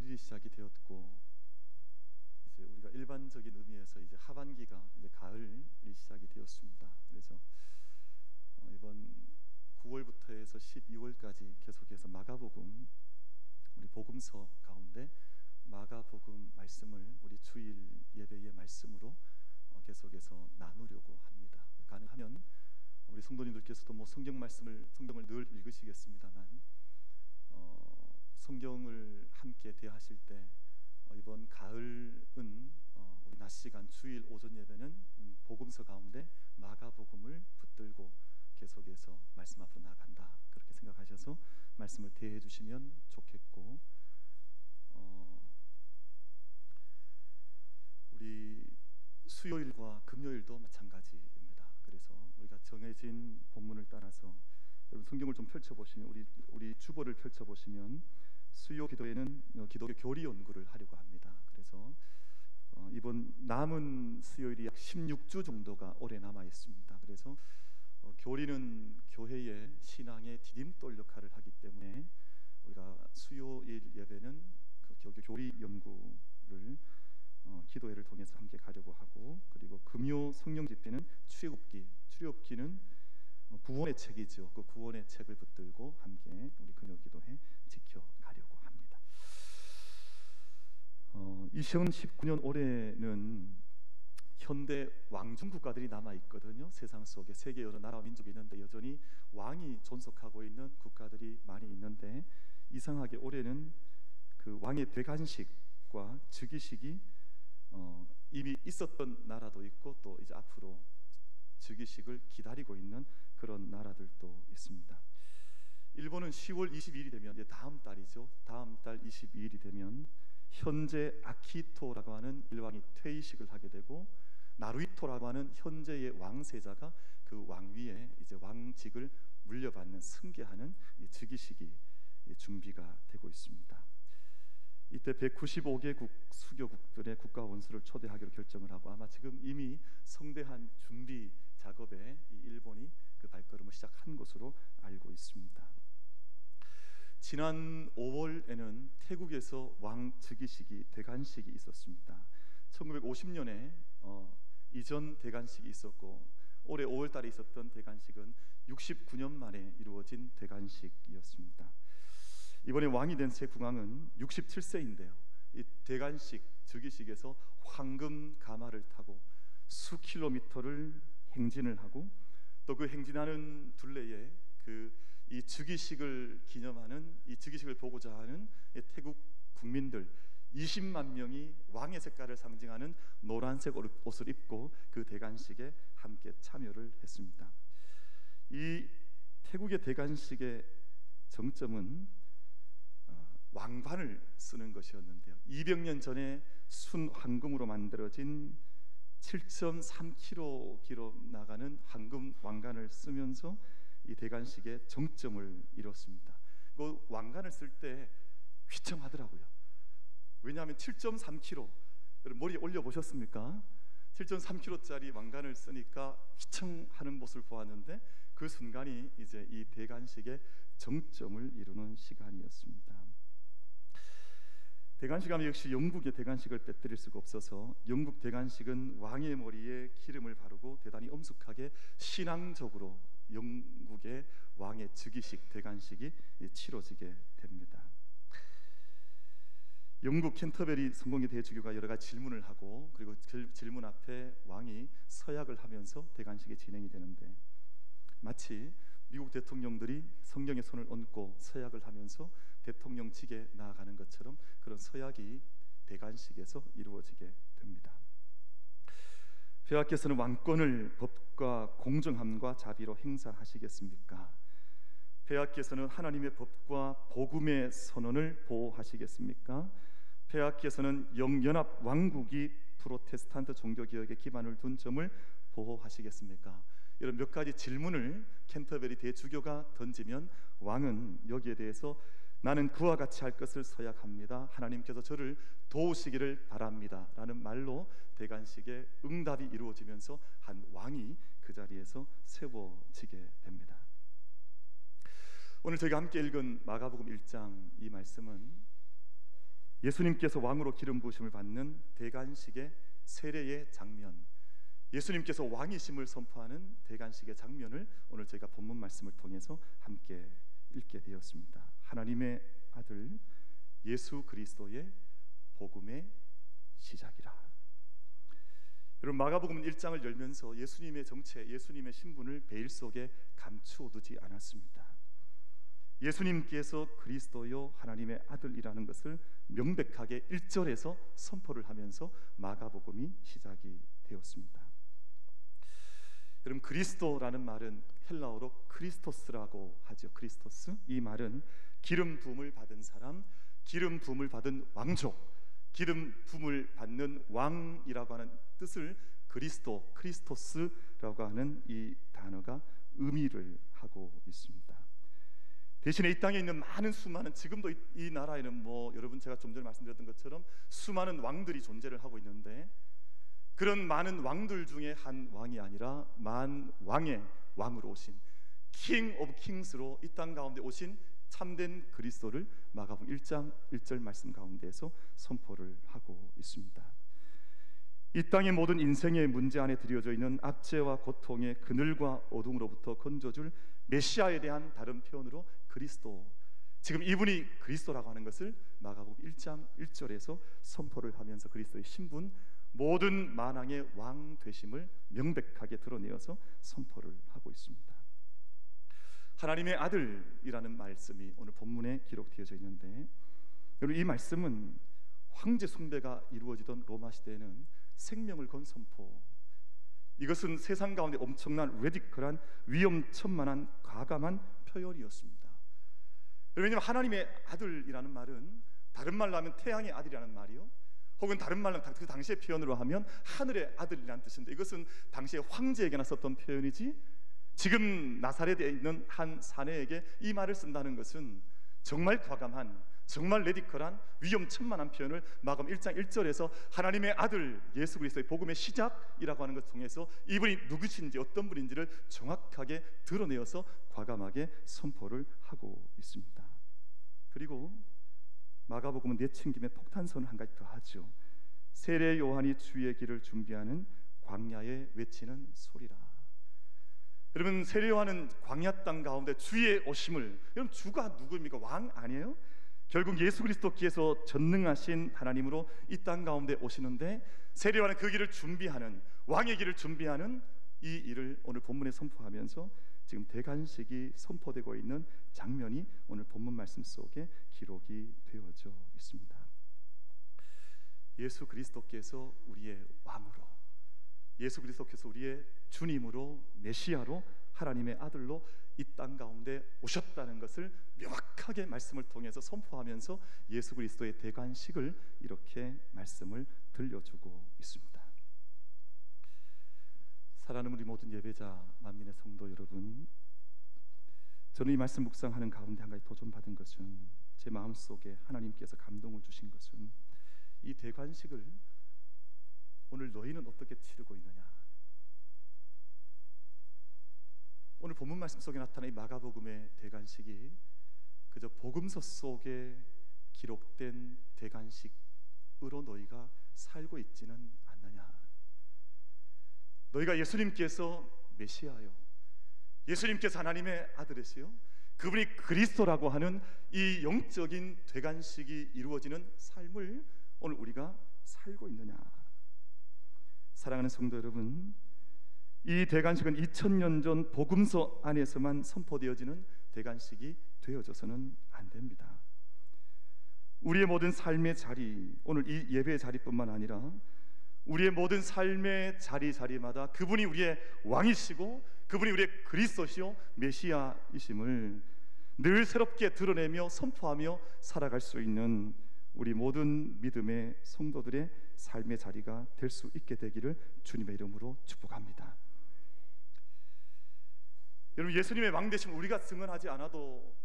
겨울이 시작이 되었고, 이제 우리가 일반적인 의미에서 이제 하반기가 이제 가을이 시작이 되었습니다. 그래서 이번 9월부터 해서 12월까지 계속해서 마가복음, 우리 복음서 가운데 마가복음 말씀을 우리 주일 예배의 말씀으로 계속해서 나누려고 합니다. 가능하면 우리 성도님들께서도 뭐 성경을 늘 읽으시겠습니다만 성경을 함께 대하실 때 이번 가을은 우리 낮 시간 주일 오전 예배는 복음서 가운데 마가복음을 붙들고 계속해서 말씀 앞으로 나아간다, 그렇게 생각하셔서 말씀을 대해 주시면 좋겠고, 우리 수요일과 금요일도 마찬가지입니다. 그래서 우리가 정해진 본문을 따라서 여러분 성경을 좀 펼쳐보시면, 우리 주보를 펼쳐보시면 수요 기도에는 기독교 교리 연구를 하려고 합니다. 그래서 이번 남은 수요일이 약 16주 정도가 올해 남아 있습니다. 그래서 교리는 교회의 신앙의 디딤돌 역할을 하기 때문에 우리가 수요일 예배는 그 기독교 교리 연구를 기도회를 통해서 함께 가려고 하고, 그리고 금요 성령 집회는 출애굽기는 구원의 책이죠. 그 구원의 책을 붙들고 함께 우리 금요 기도회 지켜가려고 합니다. 2019년 올해는 현대 왕정 국가들이 남아 있거든요. 세상 속에 세계 여러 나라와 민족이 있는데 여전히 왕이 존속하고 있는 국가들이 많이 있는데, 이상하게 올해는 그 왕의 대관식과 즉위식이 이미 있었던 나라도 있고, 또 이제 앞으로 즉위식을 기다리고 있는 그런 나라들도 있습니다. 일본은 10월 22일이 되면, 이제 다음 달이죠. 다음 달 22일이 되면 현재 아키토라고 하는 일왕이 퇴위식을 하게 되고, 나루히토라고 하는 현재의 왕세자가 그 왕위에 이제 왕직을 물려받는, 승계하는 즉위식이 준비가 되고 있습니다. 이때 195개국 수교국들의 국가 원수를 초대하기로 결정을 하고, 아마 지금 이미 성대한 준비 작업에 이 일본이 그 발걸음을 시작한 것으로 알고 있습니다. 지난 5월에는 태국에서 왕 즉위식이 대관식이 있었습니다. 1950년에 이전 대관식이 있었고, 올해 5월 달에 있었던 대관식은 69년 만에 이루어진 대관식이었습니다. 이번에 왕이 된 새 국왕은 67세인데요. 이 대관식 즉위식에서 황금 가마를 타고 수 킬로미터를 행진을 하고, 또 그 행진하는 둘레에 이 즉위식을 기념하는, 이 즉위식을 보고자 하는 태국 국민들 20만 명이 왕의 색깔을 상징하는 노란색 옷을 입고 그 대관식에 함께 참여를 했습니다. 이 태국의 대관식의 정점은 왕관을 쓰는 것이었는데요. 200년 전에 순 황금으로 만들어진 7.3kg 나가는 황금 왕관을 쓰면서 이 대관식의 정점을 이뤘습니다. 그 왕관을 쓸 때 휘청하더라고요. 왜냐하면 7.3kg, 머리에 올려 보셨습니까? 7.3kg짜리 왕관을 쓰니까 휘청하는 모습을 보았는데, 그 순간이 이제 이 대관식의 정점을 이루는 시간이었습니다. 대관식 하면 역시 영국의 대관식을 빼뜨릴 수가 없어서, 영국 대관식은 왕의 머리에 기름을 바르고 대단히 엄숙하게 신앙적으로 영국의 왕의 즉위식 대관식이 치러지게 됩니다. 영국 캔터베리 성공회 대주교가 여러 가지 질문을 하고, 그리고 질문 앞에 왕이 서약을 하면서 대관식이 진행이 되는데, 마치 미국 대통령들이 성경에 손을 얹고 서약을 하면서 대통령직에 나아가는 것처럼 그런 서약이 대관식에서 이루어지게 됩니다. 폐하께서는 왕권을 법과 공정함과 자비로 행사하시겠습니까? 폐하께서는 하나님의 법과 복음의 선언을 보호하시겠습니까? 폐하께서는 영연합 왕국이 프로테스탄트 종교개혁에 기반을 둔 점을 보호하시겠습니까? 이런 몇 가지 질문을 캔터베리 대주교가 던지면, 왕은 여기에 대해서 나는 그와 같이 할 것을 서약합니다, 하나님께서 저를 도우시기를 바랍니다 라는 말로 대관식의 응답이 이루어지면서 한 왕이 그 자리에서 세워지게 됩니다. 오늘 저희가 함께 읽은 마가복음 1장 이 말씀은 예수님께서 왕으로 기름 부으심을 받는 대관식의 세례의 장면, 예수님께서 왕이심을 선포하는 대관식의 장면을 오늘 저희가 본문 말씀을 통해서 함께 읽게 되었습니다. 하나님의 아들 예수 그리스도의 복음의 시작이라. 여러분, 마가복음 1장을 열면서 예수님의 정체, 예수님의 신분을 베일 속에 감추어 두지 않았습니다. 예수님께서 그리스도요 하나님의 아들이라는 것을 명백하게 1절에서 선포를 하면서 마가복음이 시작이 되었습니다. 여러분, 그리스도라는 말은 헬라어로 크리스토스라고 하죠. 크리스토스, 이 말은 기름 부음을 받은 사람, 기름 부음을 받은 왕족, 기름 부음을 받는 왕이라고 하는 뜻을 그리스도, 크리스토스라고 하는 이 단어가 의미를 하고 있습니다. 대신에 이 땅에 있는 많은 수많은, 지금도 이 나라에는 여러분 제가 좀 전에 말씀드렸던 것처럼 수많은 왕들이 존재를 하고 있는데, 그런 많은 왕들 중에 한 왕이 아니라 만왕의 왕으로 오신 킹 오브 킹스로 이 땅 가운데 오신 참된 그리스도를 마가복음 1장 1절 말씀 가운데에서 선포를 하고 있습니다. 이 땅의 모든 인생의 문제 안에 드려져 있는 압제와 고통의 그늘과 어둠으로부터 건져줄 메시아에 대한 다른 표현으로 그리스도, 지금 이분이 그리스도라고 하는 것을 마가복음 1장 1절에서 선포를 하면서 그리스도의 신분, 모든 만왕의 왕 되심을 명백하게 드러내어서 선포를 하고 있습니다. 하나님의 아들이라는 말씀이 오늘 본문에 기록되어져 있는데, 여러분, 이 말씀은 황제 숭배가 이루어지던 로마 시대에는 생명을 건 선포, 이것은 세상 가운데 엄청난 레디컬한 위험천만한 과감한 표현이었습니다. 왜냐하면 하나님의 아들이라는 말은 다른 말로 하면 태양의 아들이라는 말이요, 혹은 다른 말로 그 당시의 표현으로 하면 하늘의 아들이라는 뜻인데, 이것은 당시의 황제에게나 썼던 표현이지 지금 나사렛에 있는 한 사내에게 이 말을 쓴다는 것은 정말 과감한, 정말 레디컬한 위험천만한 표현을 마가복음 1장 1절에서 하나님의 아들 예수 그리스도의 복음의 시작이라고 하는 것을 통해서 이분이 누구신지, 어떤 분인지를 정확하게 드러내어서 과감하게 선포를 하고 있습니다. 그리고 마가복음은 내친김에 폭탄선을 한 가지 더 하죠. 세례 요한이 주의 길을 준비하는 광야에 외치는 소리라. 여러분, 세례 요한은 광야 땅 가운데 주의 오심을, 여러분 주가 누구입니까? 왕 아니에요? 결국 예수 그리스도께서 전능하신 하나님으로 이 땅 가운데 오시는데, 세례 요한은 그 길을 준비하는, 왕의 길을 준비하는 이 일을 오늘 본문에 선포하면서 지금 대관식이 선포되고 있는 장면이 오늘 본문 말씀 속에 기록이 되어져 있습니다. 예수 그리스도께서 우리의 왕으로, 예수 그리스도께서 우리의 주님으로, 메시아로, 하나님의 아들로 이 땅 가운데 오셨다는 것을 명확하게 말씀을 통해서 선포하면서 예수 그리스도의 대관식을 이렇게 말씀을 들려주고 있습니다. 사랑하는 우리 모든 예배자, 만민의 성도 여러분, 저는 이 말씀 묵상하는 가운데 한 가지 도전받은 것은, 제 마음속에 하나님께서 감동을 주신 것은, 이 대관식을 오늘 너희는 어떻게 치르고 있느냐. 오늘 본문 말씀 속에 나타난 이 마가복음의 대관식이 그저 복음서 속에 기록된 대관식으로 너희가 살고 있지는 않느냐. 너희가 예수님께서 메시아요, 예수님께서 하나님의 아들이시요, 그분이 그리스도라고 하는 이 영적인 대관식이 이루어지는 삶을 오늘 우리가 살고 있느냐. 사랑하는 성도 여러분, 이 대관식은 2000년 전 복음서 안에서만 선포되어지는 대관식이 되어져서는 안 됩니다. 우리의 모든 삶의 자리, 오늘 이 예배의 자리뿐만 아니라 우리의 모든 삶의 자리마다 그분이 우리의 왕이시고 그분이 우리의 그리스도시요 메시아이심을 늘 새롭게 드러내며 선포하며 살아갈 수 있는 우리 모든 믿음의 성도들의 삶의 자리가 될 수 있게 되기를 주님의 이름으로 축복합니다. 여러분, 예수님의 왕되심을 우리가 증언하지 않아도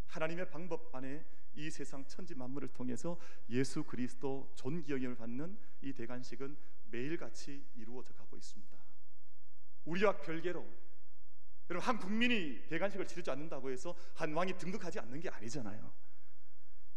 하나님의 방법 안에 이 세상 천지 만물을 통해서 예수 그리스도 존귀영을 받는 이 대관식은 매일같이 이루어져 가고 있습니다. 우리와 별개로, 여러분, 한 국민이 대관식을 치르지 않는다고 해서 한 왕이 등극하지 않는 게 아니잖아요.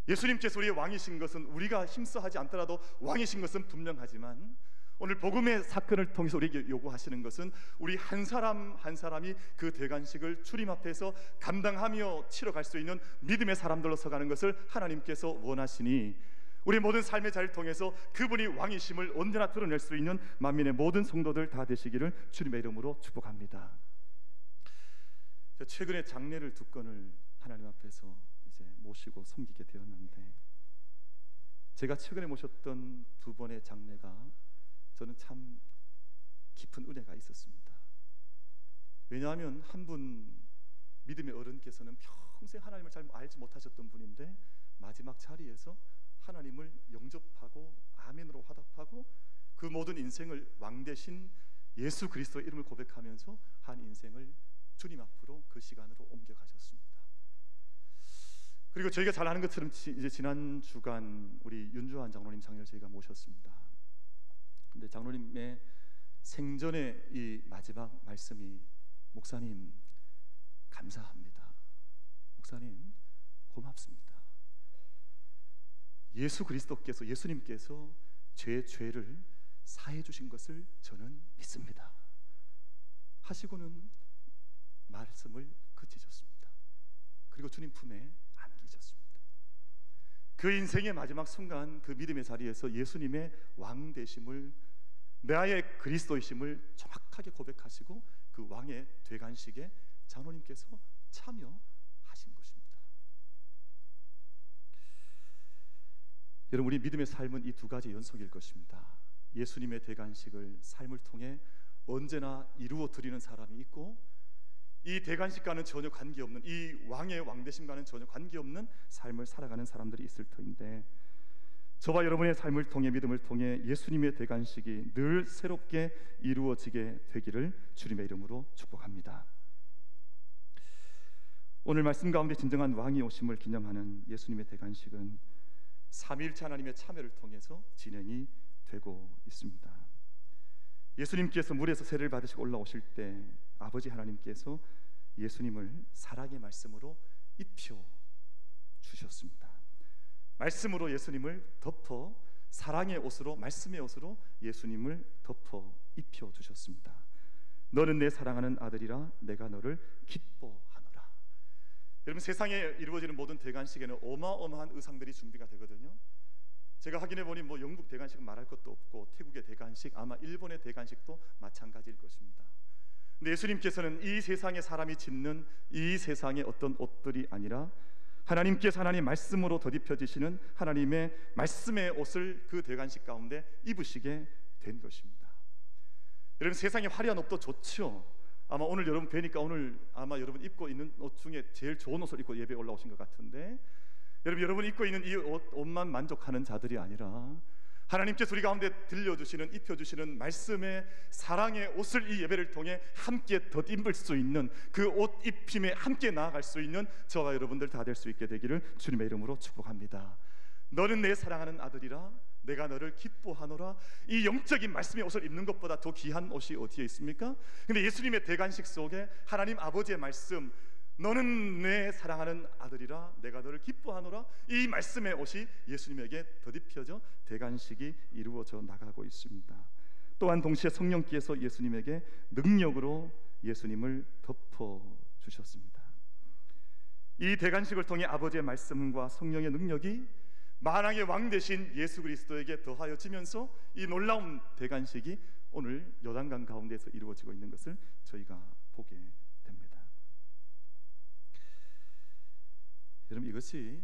예수님께서 우리의 왕이신 것은 우리가 힘써 하지 않더라도 왕이신 것은 분명하지만 오늘 복음의 사건을 통해서 우리에게 요구하시는 것은 우리 한 사람 한 사람이 그 대관식을 주님 앞에서 감당하며 치러갈 수 있는 믿음의 사람들로 서가는 것을 하나님께서 원하시니 우리 모든 삶의 자리를 통해서 그분이 왕이심을 언제나 드러낼 수 있는 만민의 모든 성도들 다 되시기를 주님의 이름으로 축복합니다. 최근에 장례를 두 건을 하나님 앞에서 이제 모시고 섬기게 되었는데, 제가 최근에 모셨던 두 번의 장례가 저는 참 깊은 은혜가 있었습니다. 왜냐하면 한 분 믿음의 어른께서는 평생 하나님을 잘 알지 못하셨던 분인데 마지막 자리에서 하나님을 영접하고 아멘으로 화답하고 그 모든 인생을 왕 대신 예수 그리스도의 이름을 고백하면서 한 인생을 주님 앞으로 그 시간으로 옮겨가셨습니다. 그리고 저희가 잘 아는 것처럼 이제 지난 주간 우리 윤주환 장로님 장례를 저희가 모셨습니다. 근데 장로님의 생전의 이 마지막 말씀이 목사님 감사합니다. 목사님 고맙습니다. 예수 그리스도께서 예수님께서 제 죄를 사해 주신 것을 저는 믿습니다 하시고는 말씀을 그치셨습니다. 그리고 주님 품에 안기셨습니다. 그 인생의 마지막 순간 그 믿음의 자리에서 예수님의 왕 되심을, 나의 그리스도이심을 정확하게 고백하시고 그 왕의 되관식에 장로님께서 참여하신 것입니다. 여러분, 우리 믿음의 삶은 이 두 가지 연속일 것입니다. 예수님의 대관식을 삶을 통해 언제나 이루어 드리는 사람이 있고, 이 대관식과는 전혀 관계없는, 이 왕의 왕되심과는 전혀 관계없는 삶을 살아가는 사람들이 있을 터인데, 저와 여러분의 삶을 통해, 믿음을 통해 예수님의 대관식이 늘 새롭게 이루어지게 되기를 주님의 이름으로 축복합니다. 오늘 말씀 가운데 진정한 왕이 오심을 기념하는 예수님의 대관식은 삼위일체 하나님의 참여를 통해서 진행이 되고 있습니다. 예수님께서 물에서 세례를 받으시고 올라오실 때 아버지 하나님께서 예수님을 사랑의 말씀으로 입혀 주셨습니다. 말씀으로 예수님을 덮어, 사랑의 옷으로, 말씀의 옷으로 예수님을 덮어 입혀 주셨습니다. 너는 내 사랑하는 아들이라 내가 너를 기뻐하노라. 여러분, 세상에 이루어지는 모든 대관식에는 어마어마한 의상들이 준비가 되거든요. 제가 확인해 보니 뭐 영국 대관식은 말할 것도 없고 태국의 대관식, 아마 일본의 대관식도 마찬가지일 것입니다. 근데 예수님께서는 이 세상의 사람이 짓는 이 세상의 어떤 옷들이 아니라 하나님께서 하나님 말씀으로 덧입혀지시는 하나님의 말씀의 옷을 그 대관식 가운데 입으시게 된 것입니다. 여러분, 세상의 화려한 옷도 좋죠. 아마 오늘 여러분 뵈니까 오늘 아마 여러분 입고 있는 옷 중에 제일 좋은 옷을 입고 예배에 올라오신 것 같은데, 여러분 입고 있는 이 옷만 만족하는 자들이 아니라 하나님께서 우리 가운데 들려주시는, 입혀주시는 말씀의 사랑의 옷을 이 예배를 통해 함께 덧입을 수 있는, 그 옷 입힘에 함께 나아갈 수 있는 저와 여러분들 다 될 수 있게 되기를 주님의 이름으로 축복합니다. 너는 내 사랑하는 아들이라 내가 너를 기뻐하노라. 이 영적인 말씀의 옷을 입는 것보다 더 귀한 옷이 어디에 있습니까? 근데 예수님의 대관식 속에 하나님 아버지의 말씀, 너는 내 사랑하는 아들이라 내가 너를 기뻐하노라, 이 말씀의 옷이 예수님에게 덧입혀져 대관식이 이루어져 나가고 있습니다. 또한 동시에 성령께서 예수님에게 능력으로 예수님을 덮어주셨습니다. 이 대관식을 통해 아버지의 말씀과 성령의 능력이 만왕의 왕 되신 예수 그리스도에게 더하여지면서 이 놀라운 대관식이 오늘 요단강 가운데서 이루어지고 있는 것을 저희가 보게 됩니다. 여러분, 이것이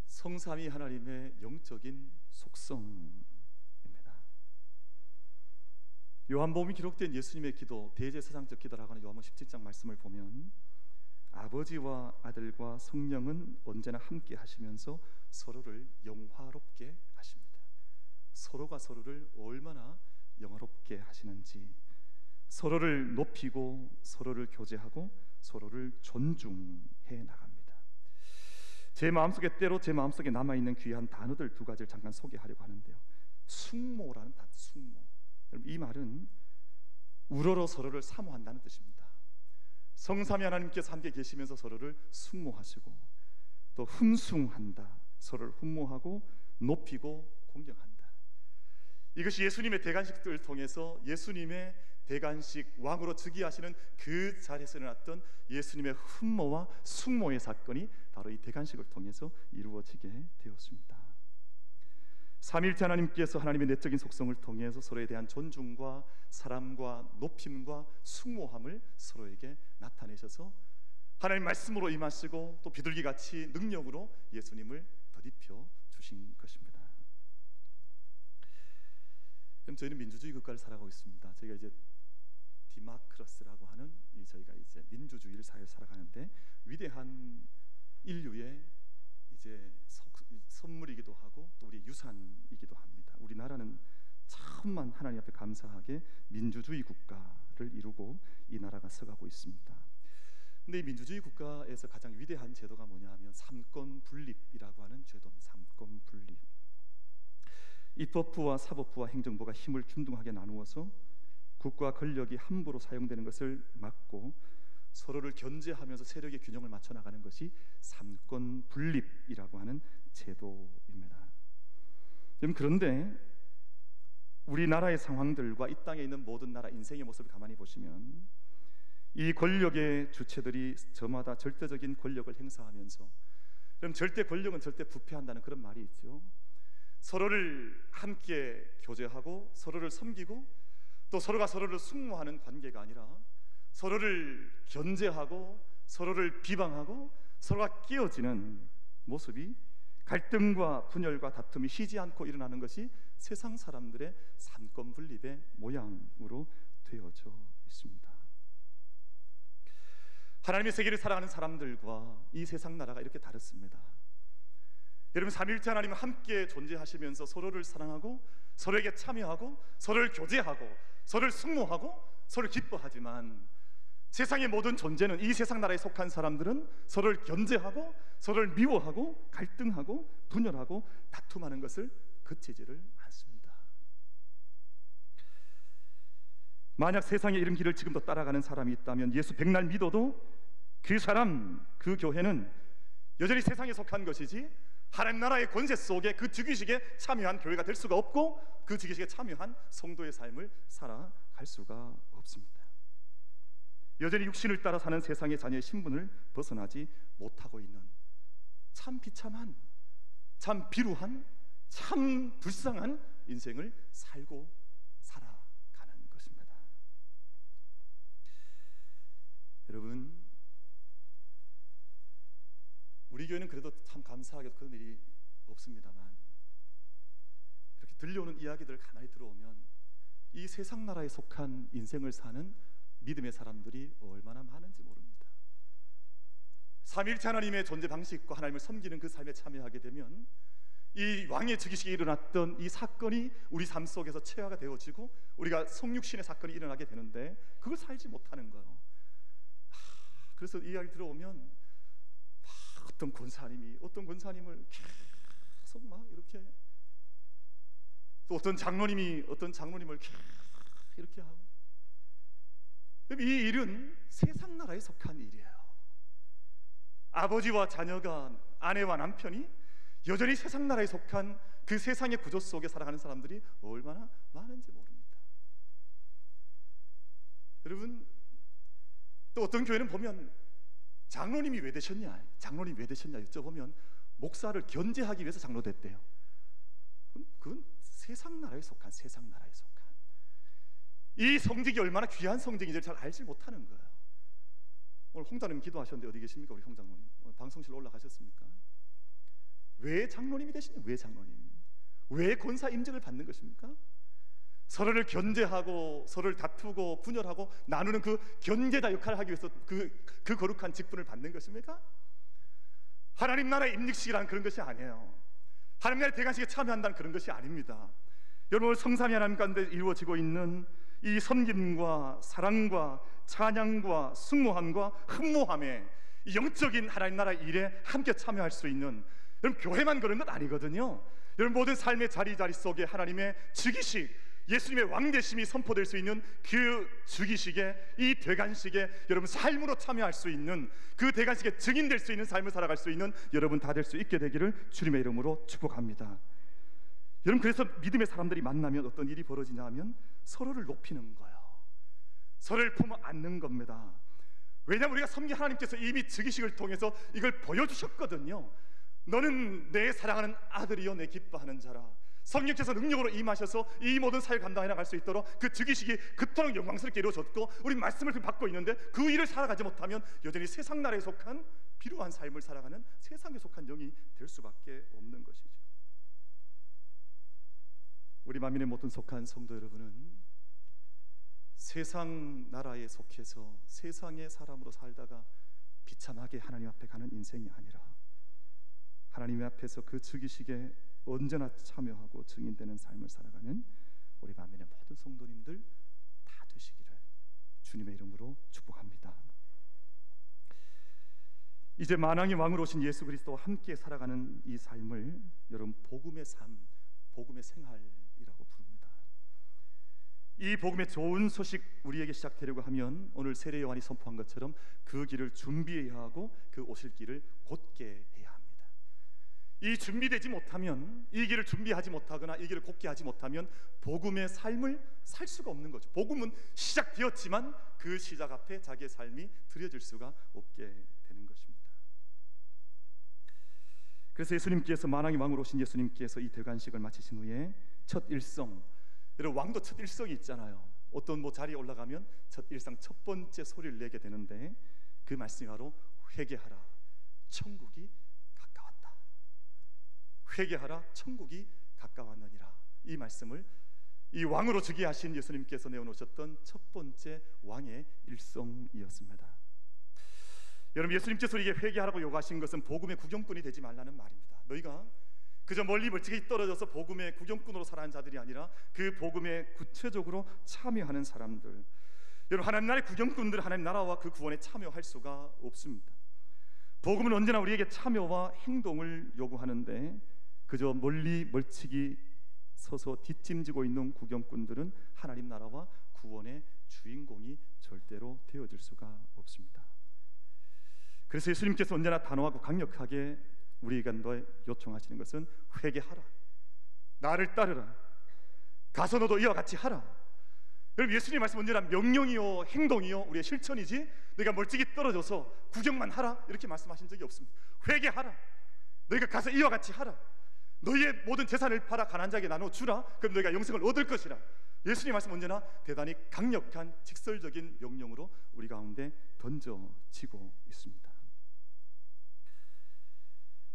성삼위 하나님의 영적인 속성입니다. 요한복음이 기록된 예수님의 기도, 대제사장적 기도라고 하는 요한복음 17장 말씀을 보면 아버지와 아들과 성령은 언제나 함께 하시면서 서로를 영화롭게 하십니다. 서로가 서로를 얼마나 영화롭게 하시는지, 서로를 높이고 서로를 교제하고 서로를 존중해 나갑니다. 제 마음속에, 때로 제 마음속에 남아있는 귀한 단어들 두 가지를 잠깐 소개하려고 하는데요. 숙모라는 단어, 숙모. 여러분, 이 말은 우러러 서로를 사모한다는 뜻입니다. 성삼위 하나님께서 함께 계시면서 서로를 숙모하시고, 또 흠숭한다. 서로를 흠모하고 높이고 공경한다. 이것이 예수님의 대관식들을 통해서 예수님의 대관식 왕으로 즉위하시는 그 자리에서 일어났던 예수님의 흠모와 숭모의 사건이 바로 이 대관식을 통해서 이루어지게 되었습니다. 삼위일체 하나님께서 하나님의 내적인 속성을 통해서 서로에 대한 존중과 사랑과 높임과 숭모함을 서로에게 나타내셔서 하나님 말씀으로 임하시고 또 비둘기같이 능력으로 예수님을 덧입혀 주신 것입니다. 그럼 저희는 민주주의 국가를 살아가고 있습니다. 저희가 이제 디마크러스라고 하는 저희가 이제 민주주의를 사회를 살아가는데 위대한 인류의 이제 선물이기도 하고 또 우리 유산이기도 합니다. 우리나라는 참만 하나님 앞에 감사하게 민주주의 국가를 이루고 이 나라가 서가고 있습니다. 근데 이 민주주의 국가에서 가장 위대한 제도가 뭐냐 하면 삼권 분립이라고 하는 제도입니다. 삼권 분립. 입법부와 사법부와 행정부가 힘을 균등하게 나누어서 국가 권력이 함부로 사용되는 것을 막고 서로를 견제하면서 세력의 균형을 맞춰 나가는 것이 삼권 분립이라고 하는 제도입니다. 그런데 우리나라의 상황들과 이 땅에 있는 모든 나라 인생의 모습을 가만히 보시면 이 권력의 주체들이 저마다 절대적인 권력을 행사하면서, 그럼 절대 권력은 절대 부패한다는 그런 말이 있죠. 서로를 함께 교제하고 서로를 섬기고 또 서로가 서로를 숭모하는 관계가 아니라 서로를 견제하고 서로를 비방하고 서로가 끼어지는 모습이, 갈등과 분열과 다툼이 쉬지 않고 일어나는 것이 세상 사람들의 삼권 분립의 모양으로 되어져 있습니다. 하나님의 세계를 살아가는 사람들과 이 세상 나라가 이렇게 다릅니다. 여러분, 삼위일체 하나님은 함께 존재하시면서 서로를 사랑하고 서로에게 참여하고 서로를 교제하고 서로를 숭모하고 서로를 기뻐하지만 세상의 모든 존재는, 이 세상 나라에 속한 사람들은 서로를 견제하고 서로를 미워하고 갈등하고 분열하고 다툼하는 것을 그치지를 않습니다. 만약 세상의 이런 길을 지금도 따라가는 사람이 있다면 예수 백날 믿어도 그 사람, 그 교회는 여전히 세상에 속한 것이지 하나님 나라의 권세 속에 그 즉위식에 참여한 교회가 될 수가 없고 그 즉위식에 참여한 성도의 삶을 살아갈 수가 없습니다. 여전히 육신을 따라 사는 세상의 자녀의 신분을 벗어나지 못하고 있는 참 비참한, 참 비루한, 참 불쌍한 인생을 살고 살아가는 것입니다. 여러분, 우리 교회는 그래도 참 감사하게 그런 일이 없습니다만 이렇게 들려오는 이야기들을 가만히 들어오면 이 세상 나라에 속한 인생을 사는 믿음의 사람들이 얼마나 많은지 모릅니다. 삼위일체 하나님의 존재 방식과 하나님을 섬기는 그 삶에 참여하게 되면 이 왕의 즉위식에 일어났던 이 사건이 우리 삶 속에서 체화가 되어지고 우리가 성육신의 사건이 일어나게 되는데 그걸 살지 못하는 거예요. 그래서 이 이야기 들어오면 어떤 권사님을 계속 막 이렇게, 또 어떤 장로님을 계속 이렇게 하고, 이 일은 세상 나라에 속한 일이에요. 아버지와 자녀가, 아내와 남편이 여전히 세상 나라에 속한 그 세상의 구조 속에 살아가는 사람들이 얼마나 많은지 모릅니다. 여러분, 또 어떤 교회는 보면 장로님이 왜 되셨냐 여쭤보면 목사를 견제하기 위해서 장로 됐대요. 그건 세상 나라에 속한 이 성직이 얼마나 귀한 성직인지 잘 알지 못하는 거예요. 오늘 홍장로님 기도하셨는데 어디 계십니까? 우리 홍장로님 방송실 올라가셨습니까? 왜 장로님이 되시냐? 왜 권사 임직을 받는 것입니까? 서로를 견제하고 서로를 다투고 분열하고 나누는 그 견제자 역할을 하기 위해서 그 거룩한 직분을 받는 것입니까? 하나님 나라의 임직식이라는 그런 것이 아니에요. 하나님 나라의 대관식에 참여한다는 그런 것이 아닙니다. 여러분, 성삼위 하나님 가운데 이루어지고 있는 이 섬김과 사랑과 찬양과 숭모함과 흠모함에 이 영적인 하나님 나라 일에 함께 참여할 수 있는, 여러분, 교회만 그런 것 아니거든요. 여러분, 모든 삶의 자리 속에 하나님의 즉위식, 예수님의 왕되심이 선포될 수 있는 그 즉위식에, 이 대관식에 여러분 삶으로 참여할 수 있는, 그 대관식에 증인될 수 있는 삶을 살아갈 수 있는 여러분 다 될 수 있게 되기를 주님의 이름으로 축복합니다. 여러분, 그래서 믿음의 사람들이 만나면 어떤 일이 벌어지냐 하면 서로를 높이는 거예요. 서로를 품어 안는 겁니다. 왜냐하면 우리가 섬긴 하나님께서 이미 즉위식을 통해서 이걸 보여주셨거든요. 너는 내 사랑하는 아들이요 내 기뻐하는 자라. 성령께서 능력으로 임하셔서 이 모든 사역을 감당해 나갈 수 있도록 그 즉위식이 그토록 영광스럽게 이루어졌고, 우리 말씀을 받고 있는데 그 일을 살아가지 못하면 여전히 세상 나라에 속한 비루한 삶을 살아가는 세상에 속한 영이 될 수밖에 없는 것이죠. 우리 만민의 모든 속한 성도 여러분은 세상 나라에 속해서 세상의 사람으로 살다가 비참하게 하나님 앞에 가는 인생이 아니라 하나님 앞에서 그 즉위식에 언제나 참여하고 증인되는 삶을 살아가는 우리 만민의 모든 성도님들 다 되시기를 주님의 이름으로 축복합니다. 이제 만왕의 왕으로 오신 예수 그리스도와 함께 살아가는 이 삶을 여러분 복음의 삶, 복음의 생활이라고 부릅니다. 이 복음의 좋은 소식 우리에게 시작되려고 하면 오늘 세례 요한이 선포한 것처럼 그 길을 준비해야 하고 그 오실 길을 곧게 해야 합니다. 이 준비되지 못하면, 이 길을 준비하지 못하거나 이 길을 곧게 하지 못하면 복음의 삶을 살 수가 없는 거죠. 복음은 시작되었지만 그 시작 앞에 자기의 삶이 드려질 수가 없게 되는 것입니다. 그래서 예수님께서, 만왕의 왕으로 오신 예수님께서 이 대관식을 마치신 후에 첫 일성, 여러분 왕도 첫 일성이 있잖아요. 어떤 자리에 올라가면 첫 일상, 첫 번째 소리를 내게 되는데 그 말씀이 바로 회개하라, 천국이 가까웠다. 회개하라, 천국이 가까웠느니라. 이 말씀을 이 왕으로 즉위하신 예수님께서 내어놓으셨던 첫 번째 왕의 일성이었습니다. 여러분, 예수님께서 우리에게 회개하라고 요구하신 것은 복음의 구경꾼이 되지 말라는 말입니다. 너희가 그저 멀리 멀찍이 떨어져서 복음의 구경꾼으로 살아가는 자들이 아니라 그 복음에 구체적으로 참여하는 사람들. 여러분, 하나님 나라의 구경꾼들, 하나님 나라와 그 구원에 참여할 수가 없습니다. 복음은 언제나 우리에게 참여와 행동을 요구하는데 그저 멀리 멀찍이 서서 뒷짐지고 있는 구경꾼들은 하나님 나라와 구원의 주인공이 절대로 되어질 수가 없습니다. 그래서 예수님께서 언제나 단호하고 강력하게 우리에게 요청하시는 것은 회개하라, 나를 따르라, 가서 너도 이와 같이 하라. 여러분, 예수님의 말씀 언제나 명령이요 행동이요 우리의 실천이지 너희가 멀찍이 떨어져서 구경만 하라 이렇게 말씀하신 적이 없습니다. 회개하라, 너희가 가서 이와 같이 하라, 너희의 모든 재산을 팔아 가난한 자에게 나눠 주라, 그럼 너희가 영생을 얻을 것이라. 예수님의 말씀 언제나 대단히 강력한 직설적인 명령으로 우리 가운데 던져지고 있습니다.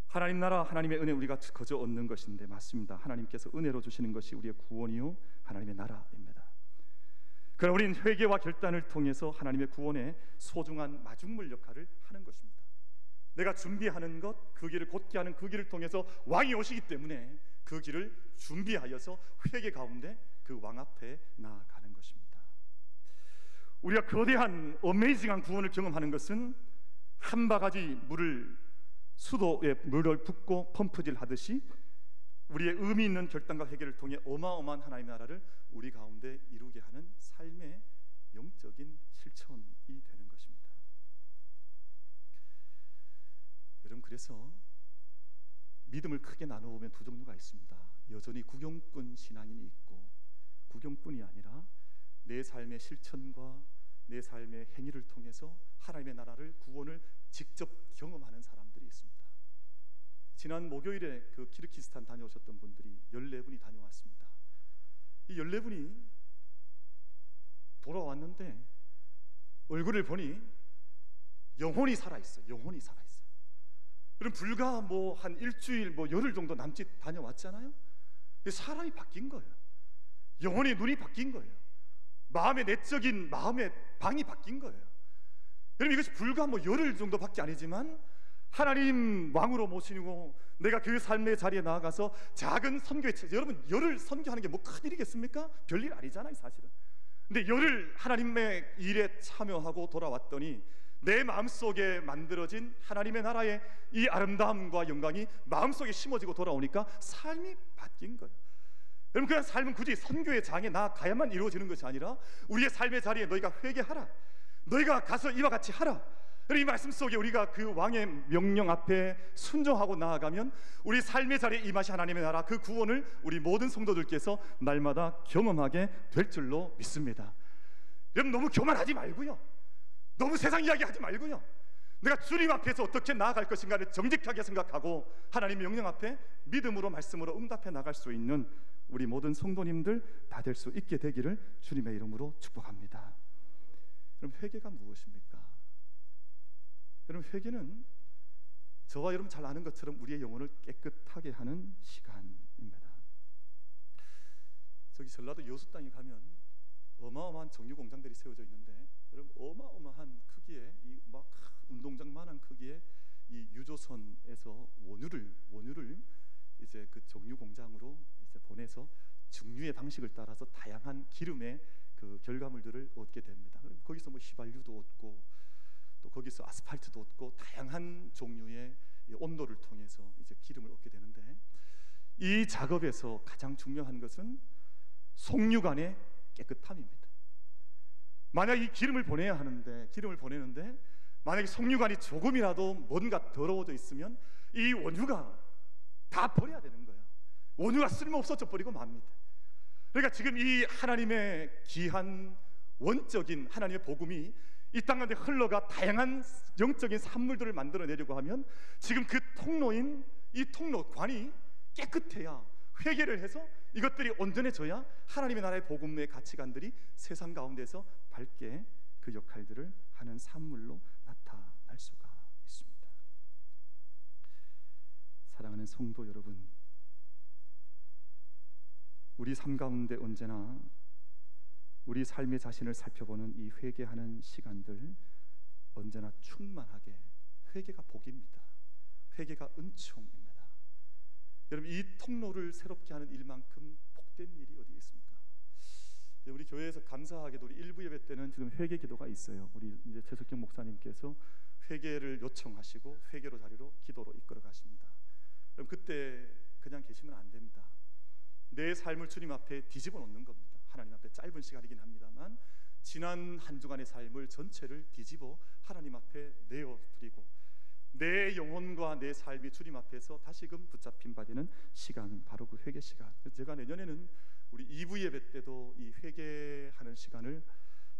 하나님 나라, 하나님의 은혜 우리가 거저 얻는 것인데 맞습니다. 하나님께서 은혜로 주시는 것이 우리의 구원이요 하나님의 나라입니다. 그러나 우리는 회개와 결단을 통해서 하나님의 구원에 소중한 마중물 역할을 하는 것입니다. 내가 준비하는 것, 그 길을 곧게 하는 그 길을 통해서 왕이 오시기 때문에 그 길을 준비하여서 회개 가운데 그 왕 앞에 나아가는 것입니다. 우리가 거대한 어메이징한 구원을 경험하는 것은 한 바가지 물을 수도에 물을 붓고 펌프질 하듯이 우리의 의미 있는 결단과 회개를 통해 어마어마한 하나님의 나라를 우리 가운데 이루게 하는 삶의 영적인 실천이 되는 것입니다. 여러분, 그래서 믿음을 크게 나눠보면 두 종류가 있습니다. 여전히 구경꾼 신앙인이 있고, 구경뿐이 아니라 내 삶의 실천과 내 삶의 행위를 통해서 하나님의 나라를, 구원을 직접 경험하는 사람들이 있습니다. 지난 목요일에 그 키르기스탄 다녀오셨던 분들이 14분이 다녀왔습니다. 이 14분이 돌아왔는데 얼굴을 보니 영혼이 살아있어요. 영혼이 살아있어요. 그럼 불과 한 일주일, 열흘 정도 남짓 다녀왔잖아요. 사람이 바뀐 거예요. 영혼의 눈이 바뀐 거예요. 마음의 내적인 마음의 방이 바뀐 거예요. 여러분, 이것이 불과 열흘 정도밖에 아니지만 하나님 왕으로 모시고 내가 그 삶의 자리에 나아가서 작은 선교회, 여러분 열흘 선교하는 게 큰일이겠습니까? 별일 아니잖아요 사실은. 근데 열흘 하나님의 일에 참여하고 돌아왔더니 내 마음속에 만들어진 하나님의 나라의 이 아름다움과 영광이 마음속에 심어지고 돌아오니까 삶이 바뀐 거예요. 여러분, 그냥 삶은 굳이 선교의 장에 나아가야만 이루어지는 것이 아니라 우리의 삶의 자리에 너희가 회개하라, 너희가 가서 이와 같이 하라. 이 말씀 속에 우리가 그 왕의 명령 앞에 순종하고 나아가면 우리 삶의 자리에 임하신 하나님의 나라, 그 구원을 우리 모든 성도들께서 날마다 경험하게 될 줄로 믿습니다. 여러분, 너무 교만하지 말고요, 너무 세상 이야기 하지 말고요, 내가 주님 앞에서 어떻게 나아갈 것인가를 정직하게 생각하고 하나님의 명령 앞에 믿음으로 말씀으로 응답해 나갈 수 있는 우리 모든 성도님들 다 될 수 있게 되기를 주님의 이름으로 축복합니다. 그럼 회개가 무엇입니까? 여러분, 회개는 저와 여러분 잘 아는 것처럼 우리의 영혼을 깨끗하게 하는 시간입니다. 저기 전라도 여수 땅에 가면 어마어마한 정유 공장들이 세워져 있는데, 여러분, 어마어마한 크기의 이 막 운동장만한 크기의 이 유조선에서 원유를 이제 그 정유 공장으로 이제 보내서 증류의 방식을 따라서 다양한 기름의 그 결과물들을 얻게 됩니다. 거기서 뭐 휘발유도 얻고 또 거기서 아스팔트도 얻고 다양한 종류의 온도를 통해서 이제 기름을 얻게 되는데, 이 작업에서 가장 중요한 것은 속류관의 깨끗함입니다. 만약 이 기름을 보내야 하는데, 기름을 보내는데 만약에 속류관이 조금이라도 뭔가 더러워져 있으면 이 원유가 다 버려야 되는 거예요. 원유가 쓸모 없어져 버리고 맙니다. 그러니까 지금 이 하나님의 귀한 원적인 하나님의 복음이 이 땅 가운데 흘러가 다양한 영적인 산물들을 만들어내려고 하면 지금 그 통로인 이 통로관이 깨끗해야, 회개를 해서 이것들이 온전해져야 하나님의 나라의 복음의 가치관들이 세상 가운데서 밝게 그 역할들을 하는 산물로 나타날 수가 있습니다. 사랑하는 성도 여러분, 우리 삶 가운데 언제나 우리 삶의 자신을 살펴보는 이 회개하는 시간들, 언제나 충만하게, 회개가 복입니다. 회개가 은총입니다. 여러분, 이 통로를 새롭게 하는 일만큼 복된 일이 어디 있습니까? 우리 교회에서 감사하게도 우리 일부 예배 때는 지금 회개 기도가 있어요. 우리 이제 최석경 목사님께서 회개를 요청하시고 회개로 자리로 기도로 이끌어 가십니다. 그럼 그때 그냥 계시면 안 됩니다. 내 삶을 주님 앞에 뒤집어 놓는 겁니다. 하나님 앞에 짧은 시간이긴 합니다만 지난 한 주간의 삶을 전체를 뒤집어 하나님 앞에 내어드리고 내 영혼과 내 삶이 주님 앞에서 다시금 붙잡힌 바 되는 시간, 바로 그 회개 시간. 제가 내년에는 우리 2부 예배 때도 이 회개하는 시간을,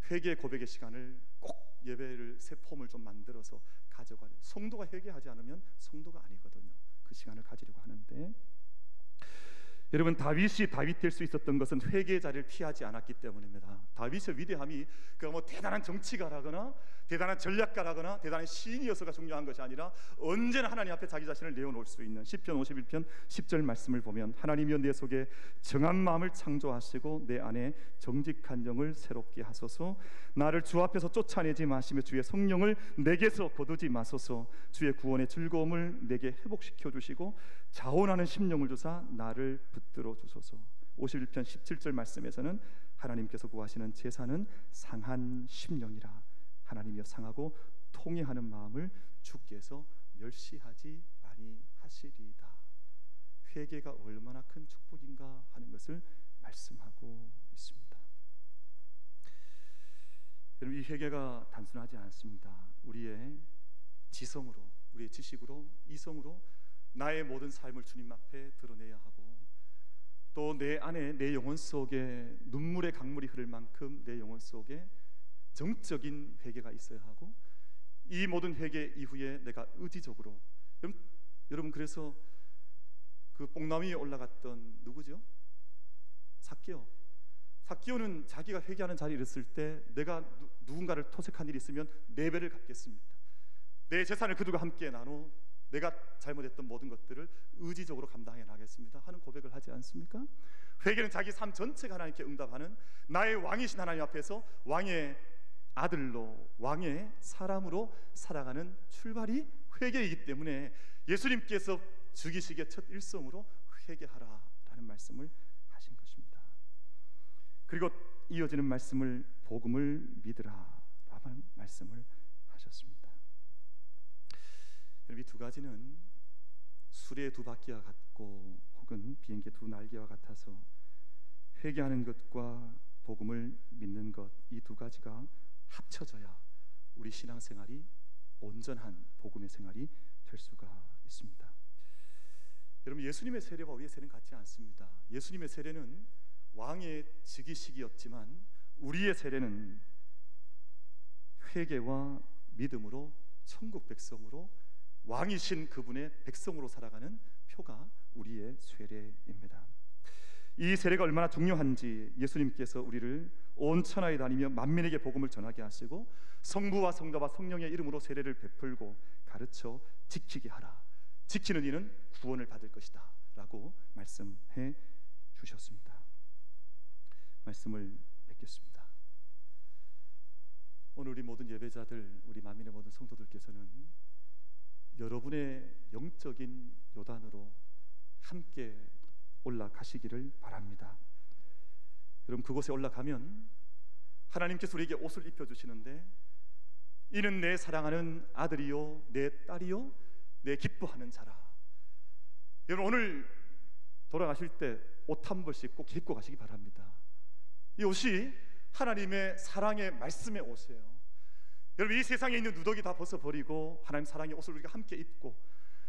회개 고백의 시간을 꼭 예배를 새 폼을 좀 만들어서 가져가려. 성도가 회개하지 않으면 성도가 아니거든요. 그 시간을 가지려고 하는데, 여러분, 다윗이 다윗 될 수 있었던 것은 회개의 자리를 피하지 않았기 때문입니다. 다윗의 위대함이 그가 뭐 대단한 정치가라거나 대단한 전략가라거나 대단한 시인이어서가 중요한 것이 아니라 언제나 하나님 앞에 자기 자신을 내어놓을 수 있는 시편 51편 10절 말씀을 보면, 하나님이여 내 속에 정한 마음을 창조하시고 내 안에 정직한 영을 새롭게 하소서. 나를 주 앞에서 쫓아내지 마시며 주의 성령을 내게서 거두지 마소서. 주의 구원의 즐거움을 내게 회복시켜 주시고 자원하는 심령을 주사 나를 붙들어 주소서. 51편 17절 말씀에서는 하나님께서 구하시는 제사는 상한 심령이라. 하나님이여 상하고 통회하는 마음을 주께서 멸시하지 아니하시리이다. 회개가 얼마나 큰 축복인가 하는 것을 말씀하고 있습니다. 여러분, 이 회개가 단순하지 않습니다. 우리의 지성으로, 우리의 지식으로, 이성으로 나의 모든 삶을 주님 앞에 드러내야 하고, 또 내 안에, 내 영혼 속에 눈물의 강물이 흐를 만큼 내 영혼 속에 정적인 회개가 있어야 하고, 이 모든 회개 이후에 내가 의지적으로, 여러분 그래서 그 뽕나무 위에 올라갔던 누구죠? 삭개오는 자기가 회개하는 자리에 있을 때 내가 누군가를 토색한 일이 있으면 4배를 갚겠습니다. 내 재산을 그들과 함께 나눠 내가 잘못했던 모든 것들을 의지적으로 감당해 나가겠습니다 하는 고백을 하지 않습니까? 회개는 자기 삶 전체가 하나님께 응답하는, 나의 왕이신 하나님 앞에서 왕의 아들로, 왕의 사람으로 살아가는 출발이 회개이기 때문에 예수님께서 죽이시기의 첫 일성으로 회개하라라는 말씀을 하신 것입니다. 그리고 이어지는 말씀을 복음을 믿으라라는 말씀을 하셨습니다. 이 두 가지는 수레 두 바퀴와 같고 혹은 비행기 두 날개와 같아서 회개하는 것과 복음을 믿는 것, 이 두 가지가 합쳐져야 우리 신앙생활이 온전한 복음의 생활이 될 수가 있습니다. 여러분, 예수님의 세례와 우리의 세례는 같지 않습니다. 예수님의 세례는 왕의 즉위식이었지만 우리의 세례는 회개와 믿음으로 천국 백성으로 왕이신 그분의 백성으로 살아가는 표가 우리의 세례입니다. 이 세례가 얼마나 중요한지 예수님께서 우리를 온 천하에 다니며 만민에게 복음을 전하게 하시고 성부와 성자와 성령의 이름으로 세례를 베풀고 가르쳐 지키게 하라. 지키는 이는 구원을 받을 것이다 라고 말씀해 주셨습니다. 말씀을 맺겠습니다. 오늘 우리 모든 예배자들, 우리 만민의 모든 성도들께서는 여러분의 영적인 요단으로 함께 올라가시기를 바랍니다. 여러분, 그곳에 올라가면 하나님께서 우리에게 옷을 입혀주시는데 이는 내 사랑하는 아들이요 내 딸이요 내 기뻐하는 자라. 여러분, 오늘 돌아가실 때 옷 한 벌씩 꼭 입고 가시기 바랍니다. 이 옷이 하나님의 사랑의 말씀의 옷이에요. 여러분, 이 세상에 있는 누더기 다 벗어버리고 하나님 사랑의 옷을 우리가 함께 입고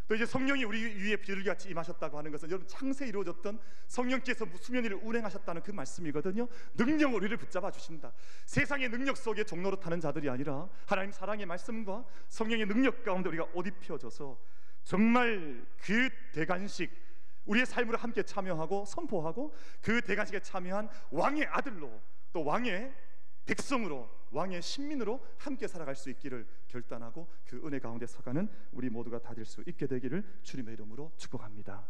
또 이제 성령이 우리 위에 비둘기같이 임하셨다고 하는 것은 여러분 창세에 이루어졌던 성령께서 수면 위를 운행하셨다는 그 말씀이거든요. 능력으로 우리를 붙잡아 주신다. 세상의 능력 속에 종로로 타는 자들이 아니라 하나님 사랑의 말씀과 성령의 능력 가운데 우리가 옷 입혀져서 정말 그 대관식, 우리의 삶으로 함께 참여하고 선포하고 그 대관식에 참여한 왕의 아들로 또 왕의 백성으로 왕의 신민으로 함께 살아갈 수 있기를 결단하고 그 은혜 가운데 서가는 우리 모두가 다 될 수 있게 되기를 주님의 이름으로 축복합니다.